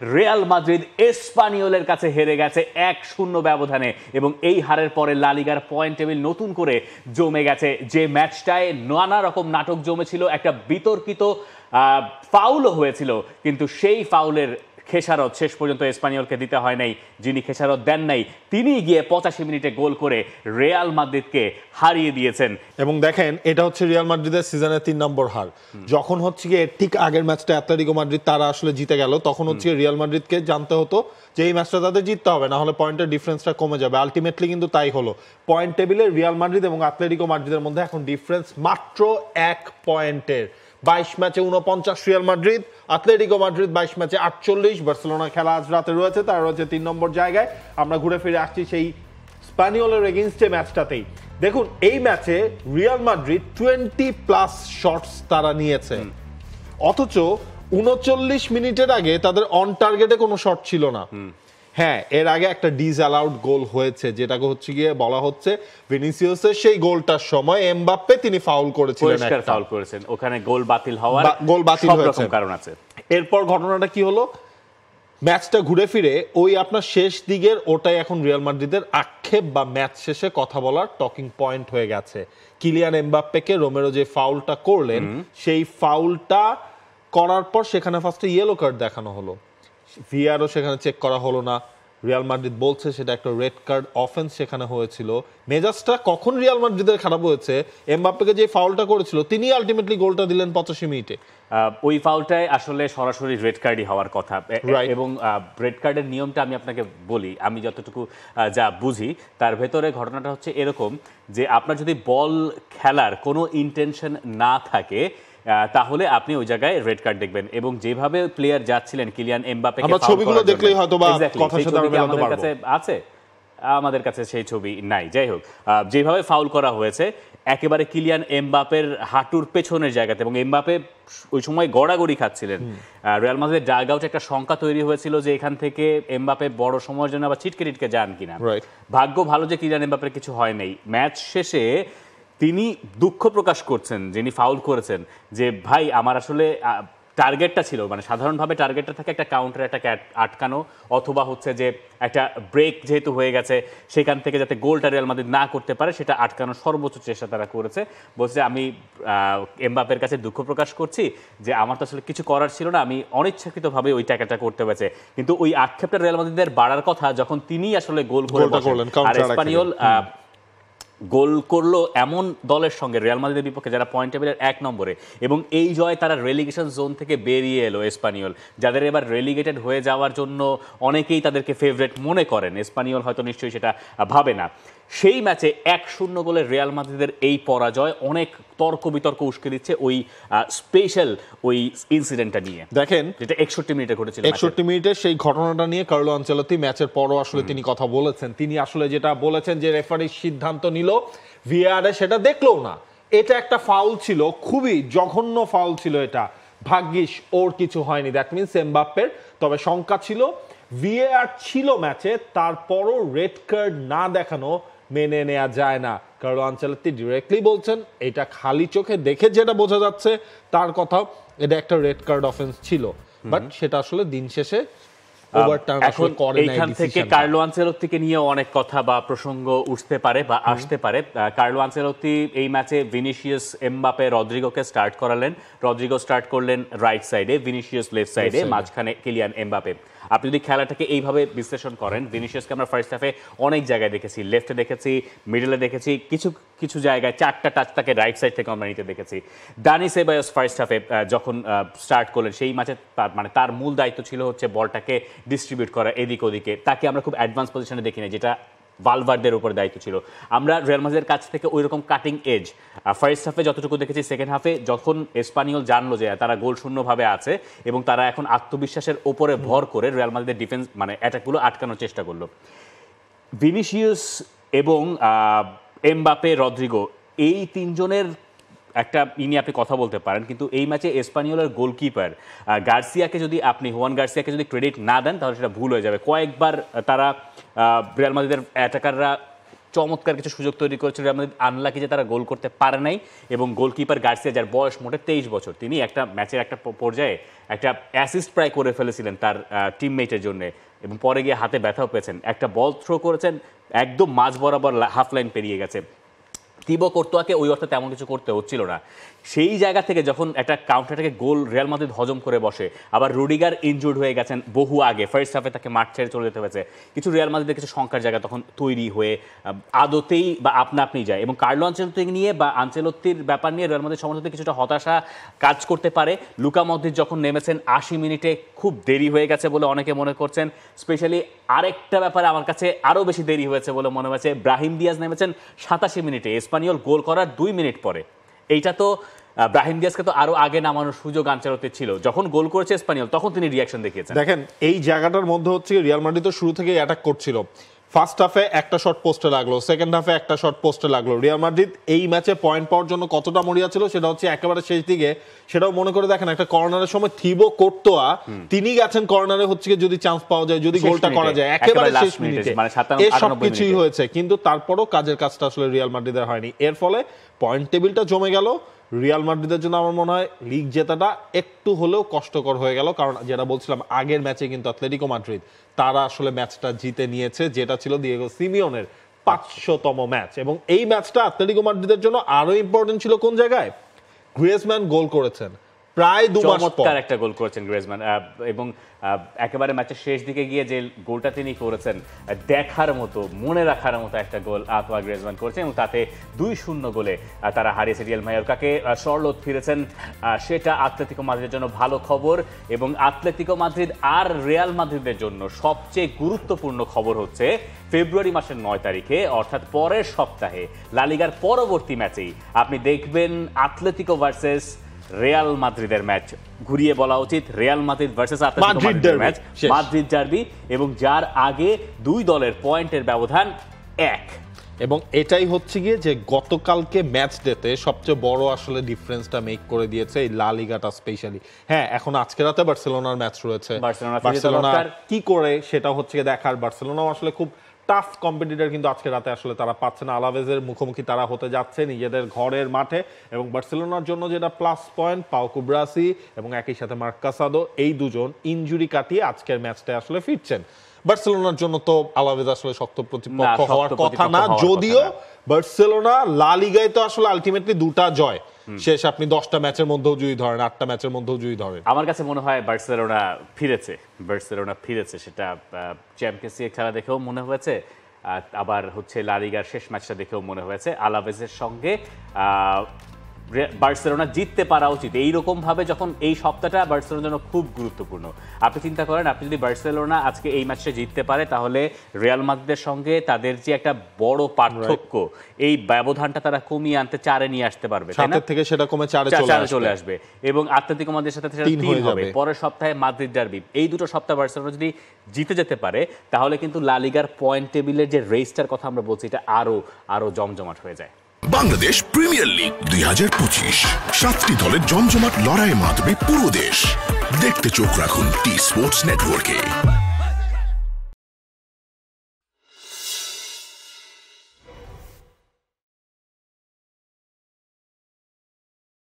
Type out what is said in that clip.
Real Madrid এসপানিওলের কাছে হেরে গেছে 1-0 ব্যবধানে এবং এই হারের পরে লা লিগার পয়েন্ট টেবিল নতুন করে জমে গেছে। যে ম্যাচটায় নানা রকম নাটক জমেছিল, একটা বিতর্কিত ফাউলও হয়েছিল, কিন্তু সেই ফাউলের খেসারত শেষ পর্যন্ত এসপানিওলকে দিতে হয় নাই। যিনি খেসারত দেন নাই তিনি গিয়ে 85 মিনিটে গোল করে রিয়াল মাদ্রিদকে হারিয়ে দিয়েছেন। এবং দেখেন, এটা হচ্ছে রিয়াল মাদ্রিদের সিজনের 3 নম্বর হার। যখন হচ্ছে গিয়ে ঠিক আগের ম্যাচটা অ্যাটলেটিকো মাদ্রিদ তারা আসলে জিতে গেল, তখন হচ্ছে রিয়াল মাদ্রিদকে জানতে হতো যে এই ম্যাচটা তাদের জিততে হবে, না হলে পয়েন্টের ডিফারেন্সটা কমে যাবে। আলটিমেটলি কিন্তু তাই হলো। পয়েন্ট টেবিলে রিয়াল মাদ্রিদ এবং অ্যাটলেটিকো মাদ্রিদের মধ্যে এখন ডিফারেন্স মাত্র 1 পয়েন্টের। 22 ম্যাচে 49 রিয়াল মাদ্রিদ, অ্যাটলেটিকো মাদ্রিদ 22 ম্যাচে 48। বার্সেলোনা খেলা আজ রাতে রয়েছে, তারা রয়েছে 3 নম্বর জায়গায়। আমরা ঘুরে ফিরে আসছি সেই স্প্যানিওলের এগেইনস্টে ম্যাচটাতেই। দেখুন, এই ম্যাচে রিয়াল মাদ্রিদ 20+ শটস তারা নিয়েছে, অথচ 39 মিনিটের আগে তাদের অন টার্গেটে কোনো শট ছিল না। হ্যাঁ, এর আগে একটা ডিসঅ্যালাউড গোল হয়েছে, যেটাকে হচ্ছে গিয়ে বলা হচ্ছে ভিনিসিয়াসের সেই গোলটার সময় এমবাপ্পে তিনি ফাউল করেছিলেন, ফাউল করেছেন, ওখানে গোল বাতিল হওয়ার গোল বাতিল হয়েছে, কারণ আছে। এরপর ঘটনাটা কি হলো, ম্যাচটা ঘুরে ফিরে ওই আপনার শেষ দিকের ওটাই এখন রিয়াল মাদ্রিদের আক্ষেপ বা ম্যাচ শেষে কথা বলার টকিং পয়েন্ট হয়ে গেছে। কিলিয়ান এমবাপ্পেকে রোমেরো যে ফাউলটা করলেন, সেই ফাউলটা করার পর সেখানে ফার্স্টে ইয়েলো কার্ড দেখানো হলো, ভিআরও সেখানে চেক করা হলো না। রিয়াল মাদ্রিদ বলছে সেটা একটা রেড কার্ড অফেন্স সেখানে হয়েছিল। মেজাজটা কখন রিয়াল মাদ্রিদের খারাপ হয়েছে, এমবাপ্পেকে যে ফাউলটা করেছিল তিনি আলটিমেটলি গোলটা দিলেন 85 মিনিটে। ওই ফাউলটাই আসলে সরাসরি রেড কার্ডই হওয়ার কথা। এবং রেড কার্ডের নিয়মটা আমি আপনাকে বলি, আমি যতটুকু যা বুঝি তার ভেতরে ঘটনাটা হচ্ছে এরকম যে আপনার যদি বল খেলার কোনো ইন্টেনশন না থাকে তাহলে আপনি ওই জায়গায় রেড কার্ড দেখবেন। এবং যেভাবে প্লেয়ার যাচ্ছিলেন কিলিয়ান এমবাপ্পে, আমরা ছবিগুলো দেখলেই হয়তোবা কথার সাথে আমরা মেলাতে পারবো। কাছে আছে, আমাদের কাছে সেই ছবি নাই। যাই হোক, যেভাবে ফাউল করা হয়েছে একেবারে কিলিয়ান এমবাপ্পের হাঁটুর পেছনের জায়গাতে, এবং এমবাপ্পে ওই সময় গড়াগড়ি খাচ্ছিলেন। রিয়াল মাদ্রিদের ডাগ আউটে একটা শঙ্কা তৈরি হয়েছিল যে এখান থেকে এমবাপ্পে বড় সময়ের জন্য আবার ছিটকে টিটকে যান কিনা। ভাগ্য ভালো যে কিলিয়ান এমবাপ্পের কিছু হয় নাই। ম্যাচ শেষে তিনি দুঃখ প্রকাশ করছেন, যিনি ফাউল করেছেন, যে ভাই আমার আসলে টার্গেটটা ছিল, মানে সাধারণভাবে টার্গেটটা থাকে একটা কাউন্টার অ্যাটাকে আটকানো, অথবা হচ্ছে যে একটা ব্রেক যেহেতু হয়ে গেছে সেখান থেকে যাতে গোলটা রিয়াল মাদ্রিদ না করতে পারে সেটা আটকানোর সর্বোচ্চ চেষ্টা তারা করেছে। বলছে আমি এমবাপ্পের কাছে দুঃখ প্রকাশ করছি যে আমার তো আসলে কিছু করার ছিল না, আমি অনিচ্ছাকৃতভাবে ওই ট্যাকেলটা করতে হয়েছে। কিন্তু ওই আক্ষেপটা রিয়াল মাদ্রিদের বাড়ার কথা যখন তিনি আসলে গোল করলেন, আর এসপানিওল গোল করলো এমন দলের সঙ্গে, রিয়াল মাদ্রিদের বিপক্ষে যারা পয়েন্ট টেবিলের 1 নম্বরে, এবং এই জয় তারা রেলিগেশন জোন থেকে বেরিয়ে এলো। এসপানিওল যাদের এবার রেলিগেটেড হয়ে যাওয়ার জন্য অনেকেই তাদেরকে ফেভারিট মনে করেন, এসপানিওল হয়তো নিশ্চয়ই সেটা ভাবে না। সেই ম্যাচে 1-0 গোলের রিয়াল মাদ্রিদের এই পরাজয় অনেক তর্ক বিতর্ক উস্কে দিচ্ছে ওই স্পেশাল ওই ইনসিডেন্টটা নিয়ে। দেখেন, যেটা 61 মিনিটে ঘটেছিল। 61 মিনিটে সেই ঘটনাটা নিয়ে কার্লো আনচেলত্তি ম্যাচের পরও আসলে তিনি কথা বলেছেন। তিনি আসলে যেটা বলেছেন যে রেফারি সিদ্ধান্ত নিল, ভিআরে সেটা দেখলো না, এটা একটা ফাউল ছিল, খুবই জঘন্য ফাউল ছিল এটা, ভাগ্যিস ওর কিছু হয়নি। দ্যাট মিনস এমবাপ্পের, তবে শঙ্কা ছিল, ভিআর ছিল ম্যাচে, তারপরও রেড কার্ড না দেখানো মেনে নেওয়া যায় না। কার্লো আনচেলত্তি ডিরেক্টলি বলছেন, এটা খালি চোখে দেখে যেটা বোঝা যাচ্ছে তার কথা, এটা একটা রেড কার্ড অফেন্স ছিল, বাট সেটা আসলে দিন শেষে এখন এইখান থেকে কার্লো আনচেলত্তিকে নিয়ে অনেক কথা বা প্রসঙ্গ উঠতে পারে বা আসতে পারে। কার্লো আনচেলত্তি এই ম্যাচে ভিনিসিয়াস, এমবাপ্পে, রদ্রিগোকে স্টার্ট করালেন। রদ্রিগো স্টার্ট করলেন রাইট সাইডে, ভিনিসিয়াস লেফট সাইডে, মাঝখানে কিলিয়ান এমবাপ্পে। আপনি যদি খেলাটাকে এইভাবে বিশ্লেষণ করেন, ভিনিসিয়াসকে আমরা ফার্স্ট হাফে অনেক জায়গায় দেখেছি, লেফটে দেখেছি, মিডলে দেখেছি, কিছু কিছু জায়গায় 4টা টাচ তাকে রাইট সাইড থেকে আমরা নিতে দেখেছি। দানি সেবায়োস ফার্স্ট হাফে যখন স্টার্ট করলেন, সেই ম্যাচে মানে তার মূল দায়িত্ব ছিল হচ্ছে বলটাকে ডিস্ট্রিবিউট করা এদিক ওদিকে। তাকে আমরা খুব অ্যাডভান্স পজিশনে দেখি না, যেটা ভালভার্দের উপর দায়িত্ব ছিল। আমরা রিয়াল মাদ্রিদের কাছ থেকে ওই রকম কাটিং এজ ফার্স্ট হাফে যতটুকু দেখেছি, সেকেন্ড হাফে যখন এসপানিওল জানলো যে তারা গোল শূন্যভাবে আছে এবং তারা এখন আত্মবিশ্বাসের ওপরে ভর করে রিয়াল মাদ্রিদের ডিফেন্স মানে অ্যাটাকগুলো আটকানোর চেষ্টা করলো। ভিনিসিয়াস এবং এমবাপ্পে, রদ্রিগো, এই 3 জনের একটা নিয়ে আপনি কথা বলতে পারেন, কিন্তু এই ম্যাচে এসপানিওলের গোলকিপার গার্সিয়াকে যদি আপনি, হুয়ান গার্সিয়াকে যদি ক্রেডিট না দেন তাহলে সেটা ভুল হয়ে যাবে। কয়েকবার তারা রিয়াল মাদ্রিদের অ্যাটাকাররা চমৎকার কিছু সুযোগ তৈরি করেছিল রিয়াল মাদ্রিদ, আনলাকি যে তারা গোল করতে পারে নাই। এবং গোলকিপার গার্সিয়া, যার বয়স মোটে 23 বছর, তিনি একটা ম্যাচের একটা পর্যায়ে একটা অ্যাসিস্ট প্রায় করে ফেলেছিলেন তার টিমমেটের জন্য, এবং পরে গিয়ে হাতে ব্যথাও পেয়েছেন। একটা বল থ্রো করেছেন, একদম মাঝ বরাবর হাফ লাইন পেরিয়ে গেছে। তিবো কোর্তোয়াকে ওই অর্থে তেমন কিছু করতে হচ্ছিল না। সেই জায়গা থেকে যখন একটা কাউন্টারটাকে গোল রিয়াল মাদ্রিদ হজম করে বসে, আবার রুডিগার ইনজুর্ড হয়ে গেছেন বহু আগে, ফার্স্ট হাফে তাকে মাঠ ছেড়ে চলে যেতে হয়েছে, কিছু রিয়াল মাদ্রিদের কিছু শঙ্কার জায়গা তখন তৈরি হয়ে আদতেই বা আপনা আপনি যায়। এবং কার্লো আনচেলত্তি নিয়ে বা আনচেলত্তির ব্যাপার নিয়ে রিয়াল মাদ্রিদ সমর্থকদের কিছুটা হতাশা কাজ করতে পারে। লুকা মদ্রিচ যখন নেমেছেন 80 মিনিটে, খুব দেরি হয়ে গেছে বলে অনেকে মনে করছেন। স্পেশালি আরেকটা ব্যাপারে আমার কাছে আরও বেশি দেরি হয়েছে বলে মনে হয়েছে, ব্রাহিম দিয়াজ নেমেছেন 87 মিনিটে, স্পানিওল গোল করার 2 মিনিট পরে। এইটা তো ব্রাহিম দিয়াজকে তো আরো আগে নামানোর সুযোগ আনচেলত্তির ছিল। যখন গোল করেছে স্পানিওল তখন তিনি রিয়াকশন দেখিয়েছেন। দেখেন এই জায়গাটার মধ্যে হচ্ছে রিয়াল মাদ্রিদ তো শুরু থেকেই অ্যাটাক করছিল। ফার্স্ট হাফে একটা শট পোস্টে লাগলো, সেকেন্ড হাফে একটা শট পোস্টে লাগলো। রিয়াল মাদ্রিদ এই ম্যাচে পয়েন্ট পাওয়ার জন্য কতটা মরিয়া ছিল সেটা হচ্ছে একেবারে শেষ দিকে। সেটাও মনে করে দেখেন, একটা কর্নারের সময় থিবো কোর্তোয়া তিনি গেছেন কর্নারে, হচ্ছে যদি চান্স পাওয়া যায়, যদি গোলটা করা যায়, একেবারে শেষ মিনিটে এই সব কিছুই হয়েছে। কিন্তু তারপরও কাজের কাজটা আসলে রিয়াল মাদ্রিদের হয়নি। এর ফলে পয়েন্ট টেবিলটা জমে গেল। রিয়াল মাদ্রিদের জন্য আমার মনে হয় লিগ জেতাটা একটু হলেও কষ্টকর হয়ে গেল, কারণ যেটা বলছিলাম আগের ম্যাচে কিন্তু অ্যাটলেটিকো মাদ্রিদ তারা আসলে ম্যাচটা জিতে নিয়েছে, যেটা ছিল দিয়েগো সিমিওনের 500তম ম্যাচ। এবং এই ম্যাচটা অ্যাটলেটিকো মাদ্রিদের জন্য আরো ইম্পর্টেন্ট ছিল কোন জায়গায়? গ্রিজমান গোল করেছেন প্রায় 2 মাস পর, চমৎকার একটা গোল করেছেন গ্রিজমান। এবং একেবারে ম্যাচের শেষ দিকে গিয়ে যে গোলটা তিনি করেছেন, দেখার মতো, মনে রাখার মতো একটা গোল আতোয়া গ্রিজমান করেছেন, এবং তাতে 2-0 গোলে তারা হারিয়েছে রিয়াল মায়োর্কাকে। শর্লট ফিরেছেন, সেটা আতলেতিকো মাদ্রিদের জন্য ভালো খবর। এবং আতলেতিকো মাদ্রিদ আর রিয়াল মাদ্রিদের জন্য সবচেয়ে গুরুত্বপূর্ণ খবর হচ্ছে ফেব্রুয়ারি মাসের 9 তারিখে, অর্থাৎ পরের সপ্তাহে লা লিগার পরবর্তী ম্যাচেই আপনি দেখবেন আতলেতিকো ভার্সেস রিয়াল মাদ্রিদের ম্যাচ। ঘুরিয়ে বলা উচিত রিয়াল মাদ্রিদ ভার্সেস আতলেতিকো মাদ্রিদের ম্যাচ, মাদ্রিদ ডার্বি, এবং যার আগে দুই দলের পয়েন্টের ব্যবধান 1। এবং এটাই হচ্ছে গিয়ে যে গতকালকে ম্যাচ ডেতে সবচেয়ে বড় আসলে ডিফারেন্সটা মেক করে দিয়েছে এই লা লিগাটা স্পেশালি। হ্যাঁ, এখন আজকে রাতে বার্সেলোনার ম্যাচ রয়েছে, বার্সেলোনা কি করে সেটা হচ্ছে দেখার। বার্সেলোনাও আসলে খুব টাফ কম্পিটিটর, কিন্তু আজকে রাতে আসলে তারা পাচ্ছে না। আলাভেজের মুখোমুখি তারা হতে যাচ্ছে নিজেদের ঘরের মাঠে। এবং বার্সেলোনার জন্য যেটা প্লাস পয়েন্ট, পাও কুবরাসি এবং একই সাথে মার্ক কাসাদো, এই দুজন ইনজুরি কাটিয়ে আজকের ম্যাচটা আসলে ফিরছেন। বার্সেলোনার জন্য তো আলাভেজ আসলে শক্ত প্রতিপক্ষ হওয়ার কথা না, যদিও বার্সেলোনা লা লিগায় তো আসলে আলটিমেটলি 2টা জয় শেষ। আপনি 10টা ম্যাচের মধ্যেও জয়ী ধরেন, 8টা ম্যাচের মধ্যেও জয়ী ধরেন। আমার কাছে মনে হয় বার্সেলোনা ফিরেছে, সেটা চ্যাম্পিয়ন্স লিগ খেলা দেখেও মনে হয়েছে, আবার হচ্ছে লা লিগার শেষ ম্যাচটা দেখেও মনে হয়েছে আলাভেজের সঙ্গে বার্সেলোনা জিততে পারা উচিত। এইরকম ভাবে যখন এই সপ্তাহটা বার্সেলোনার জন্য খুব গুরুত্বপূর্ণ, আপনি চিন্তা করেন, আপনি যদি বার্সেলোনা আজকে এই ম্যাচটা জিততে পারে, তাহলে রিয়াল মাদ্রিদের সঙ্গে তাদের যে একটা বড় পার্থক্য, এই ব্যবধানটা তারা কমিয়ে আনতে 4-এ নিয়ে আসতে পারবে, তাই না? 7 থেকে সেটা কমে 4-এ চলে আসবে। এবং আতলেতিকো মাদ্রিদের সাথে সেটা 3 হবে। পরের সপ্তাহে মাদ্রিদ ডার্বি। এই দুটো সপ্তাহ বার্সেলোনা যদি জিতে যেতে পারে, তাহলে কিন্তু লা লিগার পয়েন্ট টেবিলের যে রেসটার কথা আমরা বলছি, এটা আরো জমজমাট হয়ে যায়। বাংলাদেশ প্রিমিয়ার লিগ 2025, 7টি দলের জমজমাট লড়াইয়ে মাতবে পুরো দেশ। দেখতে চোখ রাখুন টি স্পোর্টস নেটওয়ার্কে।